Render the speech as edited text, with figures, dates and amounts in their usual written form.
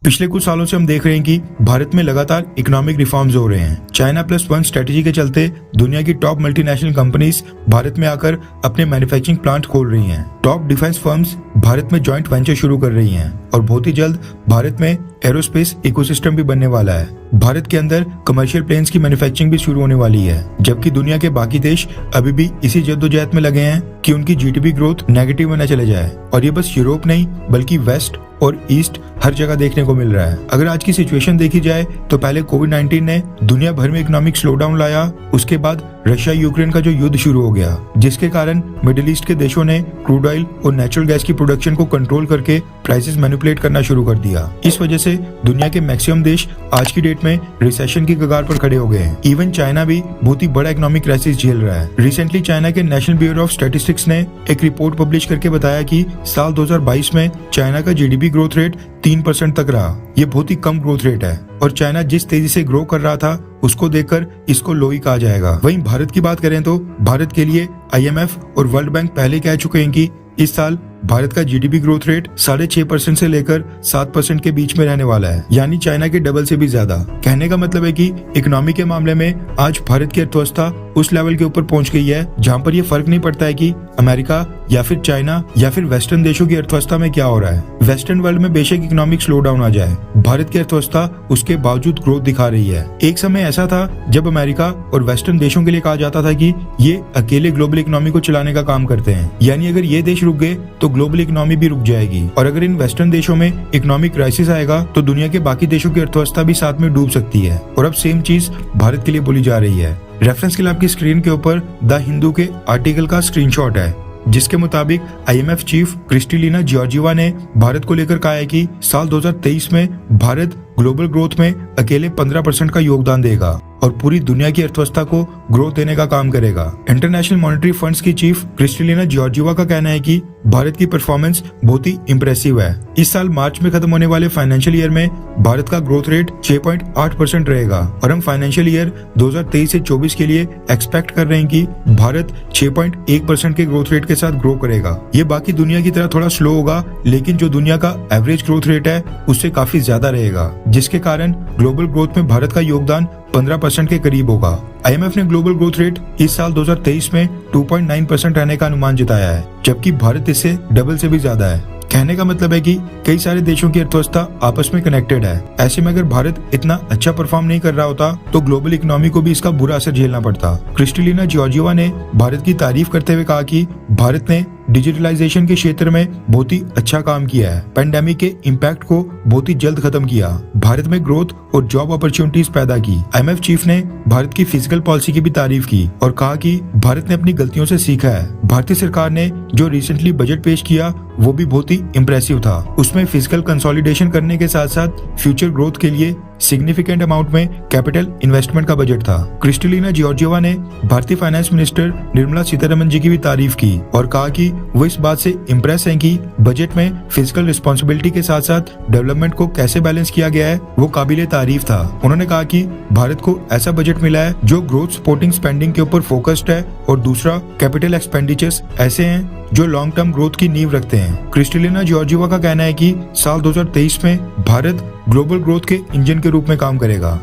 पिछले कुछ सालों से हम देख रहे हैं कि भारत में लगातार इकोनॉमिक रिफॉर्म्स हो रहे हैं। चाइना प्लस वन स्ट्रेटेजी के चलते दुनिया की टॉप मल्टीनेशनल कंपनीज भारत में आकर अपने मैन्युफैक्चरिंग प्लांट खोल रही हैं। टॉप डिफेंस फर्म्स भारत में जॉइंट वेंचर शुरू कर रही हैं और बहुत ही जल्द भारत में एरोस्पेस इकोसिस्टम भी बनने वाला है। भारत के अंदर कमर्शियल प्लेन्स की मैन्युफैक्चरिंग भी शुरू होने वाली है, जबकि दुनिया के बाकी देश अभी भी इसी जद्दोजहद में लगे हैं कि उनकी जीडीपी ग्रोथ नेगेटिव में न चले जाए। और ये बस यूरोप नहीं बल्कि वेस्ट और ईस्ट हर जगह देखने को मिल रहा है। अगर आज की सिचुएशन देखी जाए तो पहले कोविड-19 ने दुनिया भर में इकोनॉमिक स्लोडाउन लाया, उसके बाद रशिया यूक्रेन का जो युद्ध शुरू हो गया, जिसके कारण मिडिल ईस्ट के देशों ने क्रूड ऑयल और नेचुरल गैस की प्रोडक्शन को कंट्रोल करके प्राइसेस मैनिपुलेट करना शुरू कर दिया। इस वजह से दुनिया के मैक्सिमम देश आज की डेट में रिसेशन की कगार पर खड़े हो गए हैं। इवन चाइना भी बहुत ही बड़ा इकोनॉमिक क्राइसिस झेल रहा है। रिसेंटली चाइना के नेशनल ब्यूरो ऑफ स्टैटिस्टिक्स ने एक रिपोर्ट पब्लिश करके बताया कि साल 2022 में चाइना का जीडीपी ग्रोथ रेट 3% तक रहा। ये बहुत ही कम ग्रोथ रेट है और चाइना जिस तेजी से ग्रो कर रहा था उसको देखकर इसको लो ही कहा जाएगा। वहीं भारत की बात करें तो भारत के लिए आईएमएफ और वर्ल्ड बैंक पहले कह चुके हैं कि इस साल भारत का जीडीपी ग्रोथ रेट 6.5% से लेकर 7% के बीच में रहने वाला है, यानी चाइना के डबल से भी ज्यादा। कहने का मतलब है कि इकोनॉमी के मामले में आज भारत की अर्थव्यवस्था उस लेवल के ऊपर पहुंच गई है जहां पर ये फर्क नहीं पड़ता है कि अमेरिका या फिर चाइना या फिर वेस्टर्न देशों की अर्थव्यवस्था में क्या हो रहा है। वेस्टर्न वर्ल्ड में बेशक इकोनॉमिक स्लो डाउन आ जाए, भारत की अर्थव्यवस्था उसके बावजूद ग्रोथ दिखा रही है। एक समय ऐसा था जब अमेरिका और वेस्टर्न देशों के लिए कहा जाता था कि ये अकेले ग्लोबल इकोनॉमी को चलाने का काम करते हैं, यानी अगर ये देश रुक गए तो ग्लोबल इकोनॉमी भी रुक जाएगी। और अगर इन वेस्टर्न देशों में इकोनॉमिक क्राइसिस आएगा तो दुनिया के बाकी देशों की अर्थव्यवस्था भी साथ में डूब सकती है। और अब सेम चीज भारत के लिए बोली जा रही है। रेफरेंस के लिए आपकी स्क्रीन के ऊपर द हिंदू के आर्टिकल का स्क्रीनशॉट है, जिसके मुताबिक आईएमएफ चीफ क्रिस्टलिना जॉर्जिवा ने भारत को लेकर कहा है कि साल 2023 में भारत ग्लोबल ग्रोथ में अकेले 15% का योगदान देगा और पूरी दुनिया की अर्थव्यवस्था को ग्रोथ देने का काम करेगा। इंटरनेशनल मॉनेटरी फंड्स की चीफ क्रिस्टलिना जॉर्जिवा का कहना है कि भारत की परफॉर्मेंस बहुत ही इंप्रेसिव है। इस साल मार्च में खत्म होने वाले फाइनेंशियल ईयर में भारत का ग्रोथ रेट 6.8% रहेगा और हम फाइनेंशियल ईयर 2023 से 24 के लिए एक्सपेक्ट कर रहे हैं कि भारत 6.1% के ग्रोथ रेट के साथ ग्रो करेगा। ये बाकी दुनिया की तरह थोड़ा स्लो होगा, लेकिन जो दुनिया का एवरेज ग्रोथ रेट है उससे काफी ज्यादा रहेगा, जिसके कारण ग्लोबल ग्रोथ में भारत का योगदान 15% के करीब होगा। आईएमएफ ने ग्लोबल ग्रोथ रेट इस साल 2023 में 2.9% रहने का अनुमान जताया है, जबकि भारत इससे डबल से भी ज्यादा है। कहने का मतलब है कि कई सारे देशों की अर्थव्यवस्था आपस में कनेक्टेड है। ऐसे में अगर भारत इतना अच्छा परफॉर्म नहीं कर रहा होता तो ग्लोबल इकोनॉमी को भी इसका बुरा असर झेलना पड़ता। क्रिस्टलिना जॉर्जिवा ने भारत की तारीफ करते हुए कहा कि भारत ने डिजिटलाइजेशन के क्षेत्र में बहुत ही अच्छा काम किया है, पेंडेमिक के इम्पैक्ट को बहुत ही जल्द खत्म किया, भारत में ग्रोथ और जॉब अपॉर्चुनिटीज पैदा की। आईएमएफ चीफ ने भारत की फिजिकल पॉलिसी की भी तारीफ की और कहा कि भारत ने अपनी गलतियों से सीखा है। भारतीय सरकार ने जो रिसेंटली बजट पेश किया वो भी बहुत ही इम्प्रेसिव था। उसमें फिजिकल कंसोलिडेशन करने के साथ साथ फ्यूचर ग्रोथ के लिए सिग्निफिकेंट अमाउंट में कैपिटल इन्वेस्टमेंट का बजट था। क्रिस्टलिना जॉर्जिवा ने भारतीय फाइनेंस मिनिस्टर निर्मला सीतारमन जी की भी तारीफ की और कहा कि वो इस बात से इम्प्रेस हैं कि बजट में फिजिकल रिस्पॉन्सिबिलिटी के साथ साथ डेवलपमेंट को कैसे बैलेंस किया गया है, वो काबिले तारीफ था। उन्होंने कहा कि भारत को ऐसा बजट मिला है जो ग्रोथ सपोर्टिंग स्पेंडिंग के ऊपर फोकस्ड है और दूसरा कैपिटल एक्सपेंडिचर्स ऐसे हैं जो लॉन्ग टर्म ग्रोथ की नींव रखते हैं। क्रिस्टलिना जॉर्जिवा का कहना है कि साल 2023 में भारत ग्लोबल ग्रोथ के इंजन के रूप में काम करेगा।